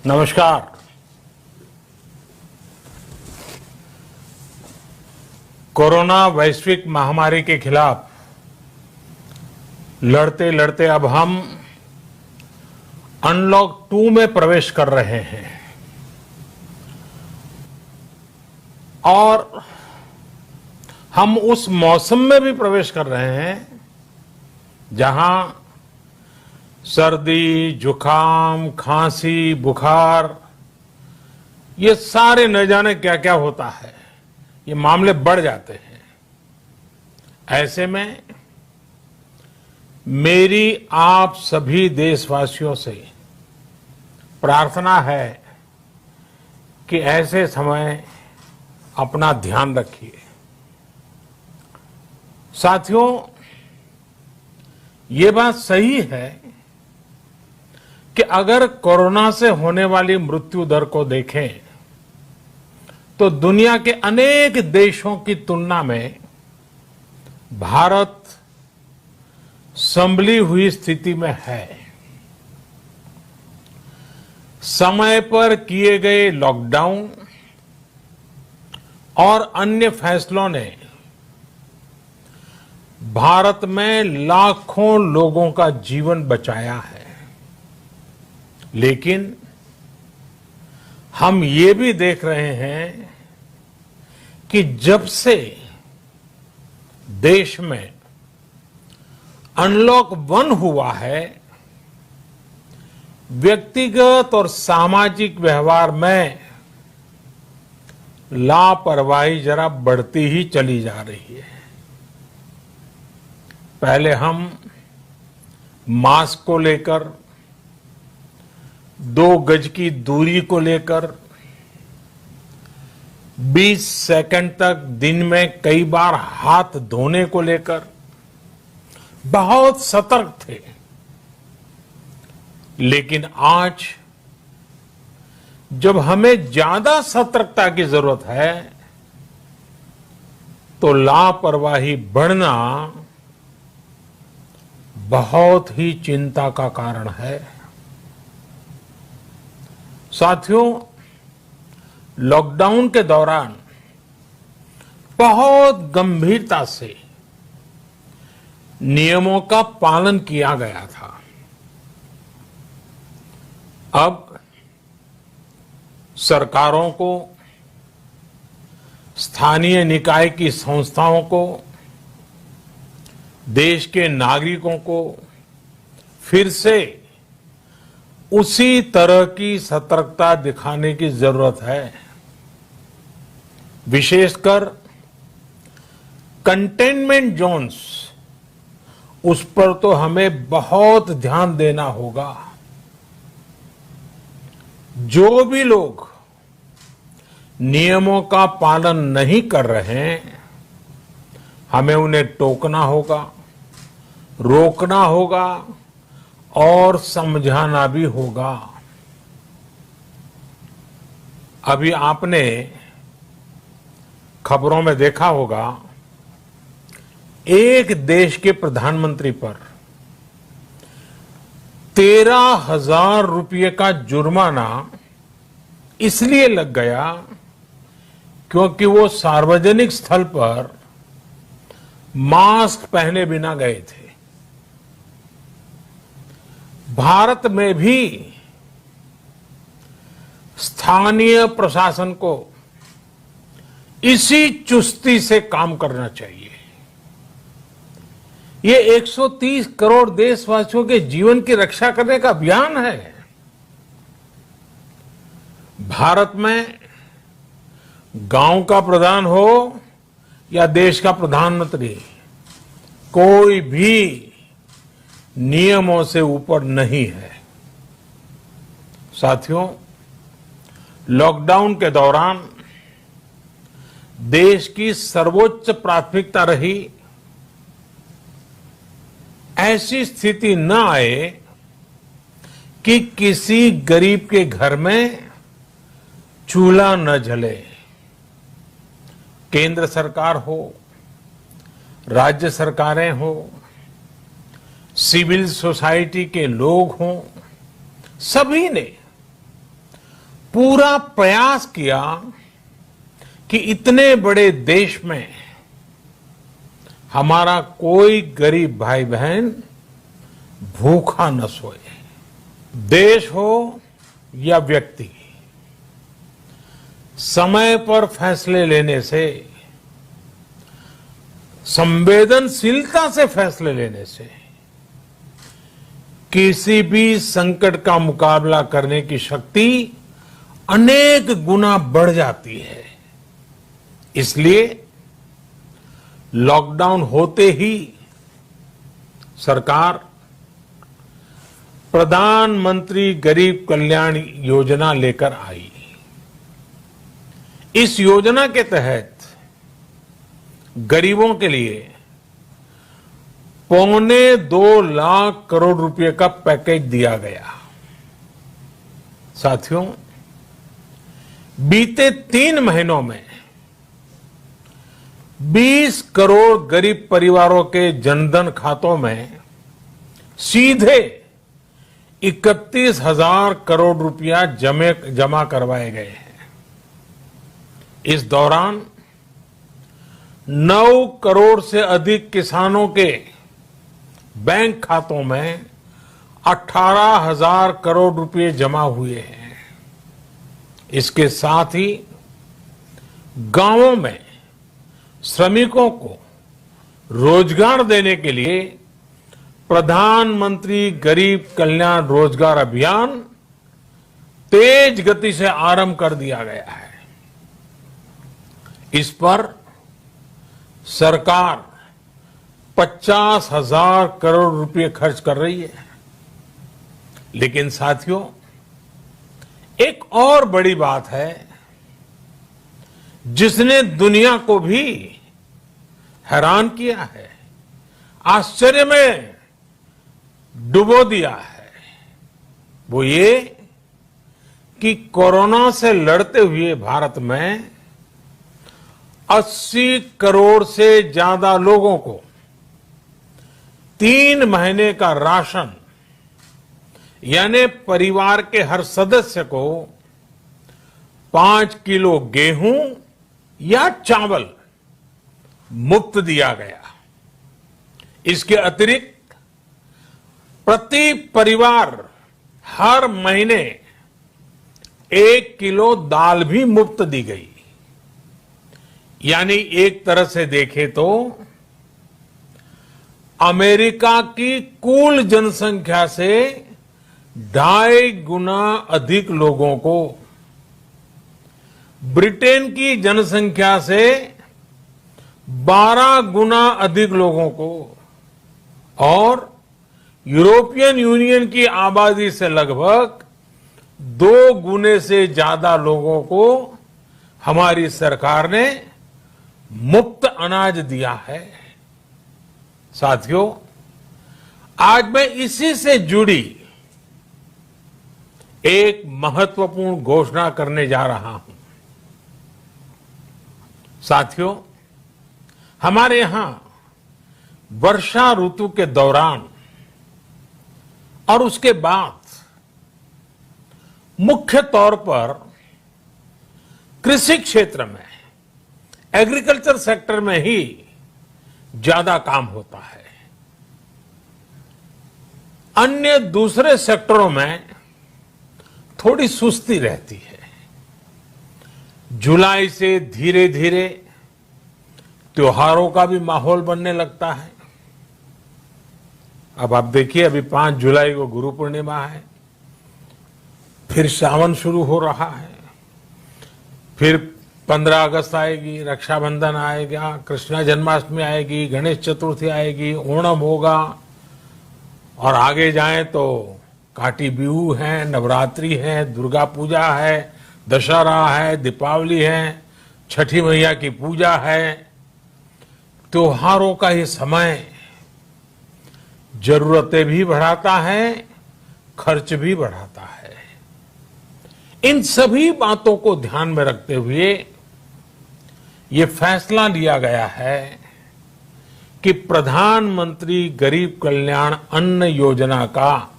नमस्कार। कोरोना वैश्विक महामारी के खिलाफ लड़ते लड़ते अब हम अनलॉक 2 में प्रवेश कर रहे हैं और हम उस मौसम में भी प्रवेश कर रहे हैं जहां सर्दी, जुकाम, खांसी, बुखार ये सारे न जाने क्या क्या होता है, ये मामले बढ़ जाते हैं। ऐसे में मेरी आप सभी देशवासियों से प्रार्थना है कि ऐसे समय अपना ध्यान रखिए। साथियों, ये बात सही है कि अगर कोरोना से होने वाली मृत्यु दर को देखें तो दुनिया के अनेक देशों की तुलना में भारत संभली हुई स्थिति में है। समय पर किए गए लॉकडाउन और अन्य फैसलों ने भारत में लाखों लोगों का जीवन बचाया है, लेकिन हम ये भी देख रहे हैं कि जब से देश में अनलॉक 1 हुआ है, व्यक्तिगत और सामाजिक व्यवहार में लापरवाही जरा बढ़ती ही चली जा रही है। पहले हम मास्क को लेकर, 2 गज की दूरी को लेकर 20 सेकंड तक दिन में कई बार हाथ धोने को लेकर बहुत सतर्क थे, लेकिन आज जब हमें ज्यादा सतर्कता की जरूरत है तो लापरवाही बढ़ना बहुत ही चिंता का कारण है। साथियों, लॉकडाउन के दौरान बहुत गंभीरता से नियमों का पालन किया गया था। अब सरकारों को, स्थानीय निकाय की संस्थाओं को, देश के नागरिकों को फिर से उसी तरह की सतर्कता दिखाने की जरूरत है। विशेषकर कंटेनमेंट जोन्स, उस पर तो हमें बहुत ध्यान देना होगा। जो भी लोग नियमों का पालन नहीं कर रहे हैं, हमें उन्हें टोकना होगा, रोकना होगा और समझाना भी होगा। अभी आपने खबरों में देखा होगा, एक देश के प्रधानमंत्री पर 13,000 रुपये का जुर्माना इसलिए लग गया क्योंकि वो सार्वजनिक स्थल पर मास्क पहने बिना गए थे। भारत में भी स्थानीय प्रशासन को इसी चुस्ती से काम करना चाहिए। ये 130 करोड़ देशवासियों के जीवन की रक्षा करने का अभियान है। भारत में गांव का प्रधान हो या देश का प्रधानमंत्री, कोई भी नियमों से ऊपर नहीं है। साथियों, लॉकडाउन के दौरान देश की सर्वोच्च प्राथमिकता रही ऐसी स्थिति न आए कि किसी गरीब के घर में चूल्हा न जले। केंद्र सरकार हो, राज्य सरकारें हो, सिविल सोसाइटी के लोग हों, सभी ने पूरा प्रयास किया कि इतने बड़े देश में हमारा कोई गरीब भाई बहन भूखा न सोए। देश हो या व्यक्ति, समय पर फैसले लेने से, संवेदनशीलता से फैसले लेने से किसी भी संकट का मुकाबला करने की शक्ति अनेक गुना बढ़ जाती है। इसलिए लॉकडाउन होते ही सरकार प्रधानमंत्री गरीब कल्याण योजना लेकर आई। इस योजना के तहत गरीबों के लिए 2.25 लाख करोड़ रुपए का पैकेज दिया गया। साथियों, बीते 3 महीनों में 20 करोड़ गरीब परिवारों के जनधन खातों में सीधे 31,000 करोड़ रुपया जमा करवाए गए हैं। इस दौरान 9 करोड़ से अधिक किसानों के बैंक खातों में 18,000 करोड़ रुपए जमा हुए हैं। इसके साथ ही गांवों में श्रमिकों को रोजगार देने के लिए प्रधानमंत्री गरीब कल्याण रोजगार अभियान तेज गति से आरंभ कर दिया गया है। इस पर सरकार 50,000 करोड़ रुपए खर्च कर रही है। लेकिन साथियों, एक और बड़ी बात है जिसने दुनिया को भी हैरान किया है, आश्चर्य में डुबो दिया है। वो ये कि कोरोना से लड़ते हुए भारत में 80 करोड़ से ज्यादा लोगों को 3 महीने का राशन, यानी परिवार के हर सदस्य को 5 किलो गेहूं या चावल मुफ्त दिया गया। इसके अतिरिक्त प्रति परिवार हर महीने 1 किलो दाल भी मुफ्त दी गई। यानी एक तरह से देखें तो अमेरिका की कुल जनसंख्या से 2.5 गुना अधिक लोगों को, ब्रिटेन की जनसंख्या से 12 गुना अधिक लोगों को और यूरोपियन यूनियन की आबादी से लगभग 2 गुने से ज्यादा लोगों को हमारी सरकार ने मुफ्त अनाज दिया है। साथियों, आज मैं इसी से जुड़ी एक महत्वपूर्ण घोषणा करने जा रहा हूं। साथियों, हमारे यहां वर्षा ऋतु के दौरान और उसके बाद मुख्य तौर पर कृषि क्षेत्र में, एग्रीकल्चर सेक्टर में ही ज्यादा काम होता है। अन्य दूसरे सेक्टरों में थोड़ी सुस्ती रहती है। जुलाई से धीरे धीरे त्योहारों का भी माहौल बनने लगता है। अब आप देखिए, अभी 5 जुलाई को गुरु पूर्णिमा है, फिर सावन शुरू हो रहा है, फिर 15 अगस्त आएगी, रक्षाबंधन आएगा, कृष्णा जन्माष्टमी आएगी, गणेश चतुर्थी आएगी, ओणम होगा और आगे जाएं तो काटी बिहू है, नवरात्रि है, दुर्गा पूजा है, दशहरा है, दीपावली है, छठी मैया की पूजा है। त्योहारों का ये समय जरूरतें भी बढ़ाता है, खर्च भी बढ़ाता है। इन सभी बातों को ध्यान में रखते हुए ये फैसला लिया गया है कि प्रधानमंत्री गरीब कल्याण अन्न योजना का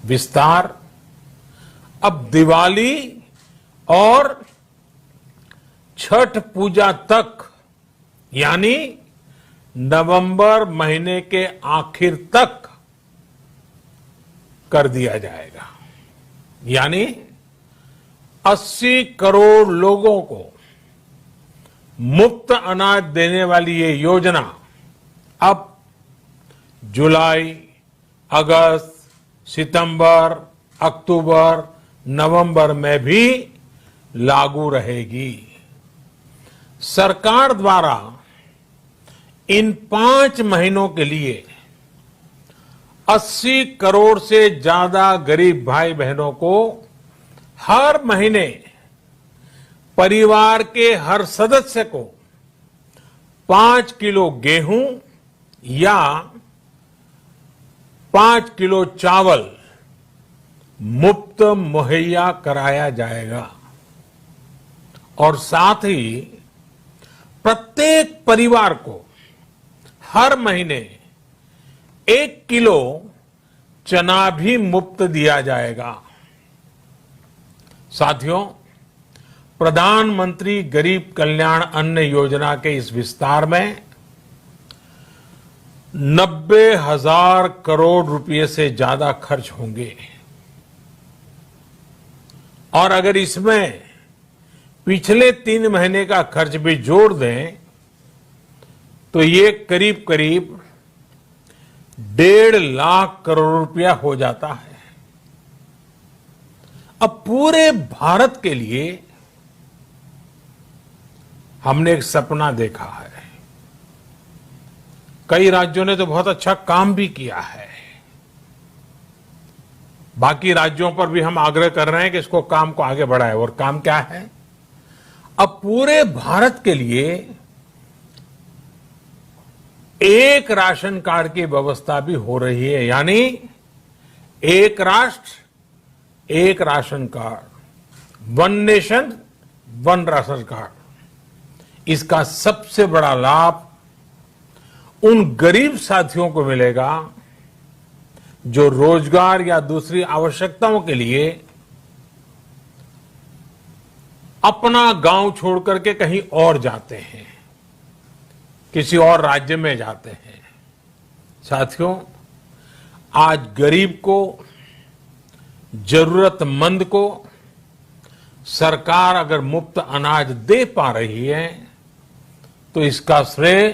विस्तार अब दिवाली और छठ पूजा तक यानी नवंबर महीने के आखिर तक कर दिया जाएगा। यानी 80 करोड़ लोगों को मुफ्त अनाज देने वाली ये योजना अब जुलाई, अगस्त, सितंबर, अक्टूबर, नवंबर में भी लागू रहेगी। सरकार द्वारा इन 5 महीनों के लिए 80 करोड़ से ज्यादा गरीब भाई बहनों को हर महीने परिवार के हर सदस्य को 5 किलो गेहूं या 5 किलो चावल मुफ्त मुहैया कराया जाएगा और साथ ही प्रत्येक परिवार को हर महीने 1 किलो चना भी मुफ्त दिया जाएगा। साथियों, प्रधानमंत्री गरीब कल्याण अन्न योजना के इस विस्तार में 90,000 करोड़ रुपए से ज्यादा खर्च होंगे और अगर इसमें पिछले 3 महीने का खर्च भी जोड़ दें तो ये करीब करीब 1.5 लाख करोड़ रुपया हो जाता है। अब पूरे भारत के लिए हमने एक सपना देखा है। कई राज्यों ने तो बहुत अच्छा काम भी किया है। बाकी राज्यों पर भी हम आग्रह कर रहे हैं कि इसको काम को आगे बढ़ाएं। और काम क्या है? अब पूरे भारत के लिए एक राशन कार्ड की व्यवस्था भी हो रही है, यानी एक राष्ट्र एक ration card, 1 nation 1 ration card. इसका सबसे बड़ा लाभ उन गरीब साथियों को मिलेगा जो रोजगार या दूसरी आवश्यकताओं के लिए अपना गांव छोड़ करके कहीं और जाते हैं, किसी और राज्य में जाते हैं। साथियों, आज गरीब को, जरूरतमंद को सरकार अगर मुफ्त अनाज दे पा रही है तो इसका श्रेय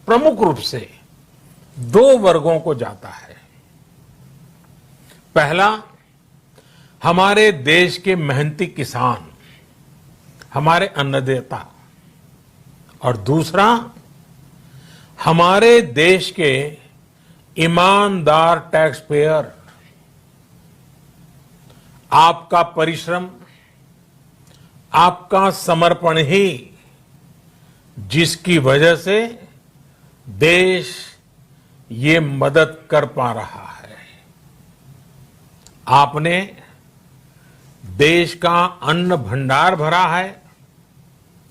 प्रमुख रूप से 2 वर्गों को जाता है। पहला, हमारे देश के मेहनती किसान, हमारे अन्नदाता, और दूसरा हमारे देश के ईमानदार टैक्स पेयर। आपका परिश्रम, आपका समर्पण ही जिसकी वजह से देश ये मदद कर पा रहा है। आपने देश का अन्न भंडार भरा है,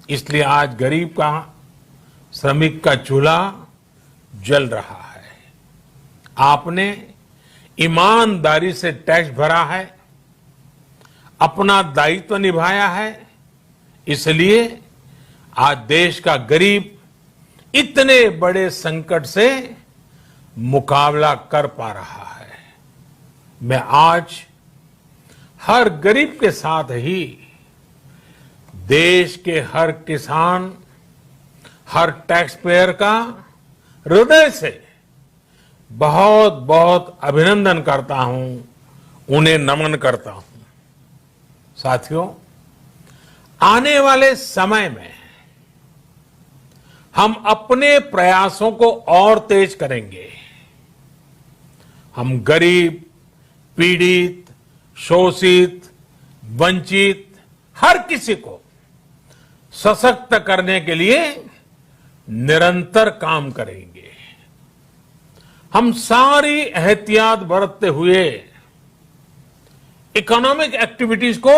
इसलिए आज गरीब का, श्रमिक का चूल्हा जल रहा है। आपने ईमानदारी से टैक्स भरा है, अपना दायित्व निभाया है, इसलिए आज देश का गरीब इतने बड़े संकट से मुकाबला कर पा रहा है। मैं आज हर गरीब के साथ ही देश के हर किसान, हर टैक्स पेयर का हृदय से बहुत बहुत अभिनंदन करता हूं, उन्हें नमन करता हूं। साथियों, आने वाले समय में हम अपने प्रयासों को और तेज करेंगे। हम गरीब, पीड़ित, शोषित, वंचित हर किसी को सशक्त करने के लिए निरंतर काम करेंगे। हम सारी एहतियात बरतते हुए इकोनॉमिक एक्टिविटीज को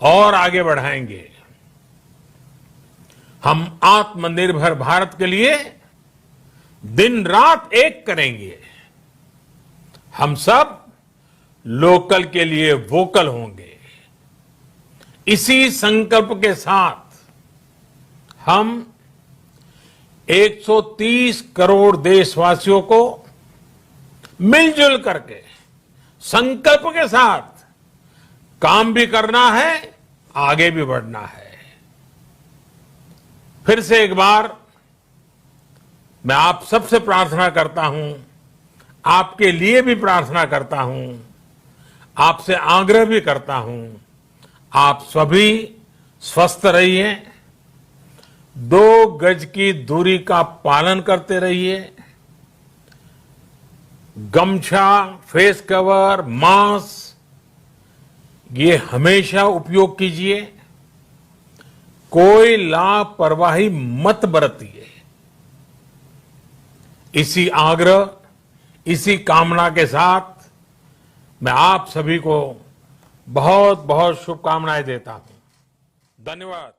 और आगे बढ़ाएंगे। हम आत्मनिर्भर भारत के लिए दिन रात एक करेंगे। हम सब लोकल के लिए वोकल होंगे। इसी संकल्प के साथ हम 130 करोड़ देशवासियों को मिलजुल करके संकल्प के साथ काम भी करना है, आगे भी बढ़ना है। फिर से एक बार मैं आप सबसे प्रार्थना करता हूं, आपके लिए भी प्रार्थना करता हूं, आपसे आग्रह भी करता हूं, आप सभी स्वस्थ रहिए, 2 गज की दूरी का पालन करते रहिए, गमछा, फेस कवर, मास्क ये हमेशा उपयोग कीजिए, कोई लापरवाही मत बरतिए। इसी आग्रह, इसी कामना के साथ मैं आप सभी को बहुत बहुत शुभकामनाएं देता हूं। धन्यवाद।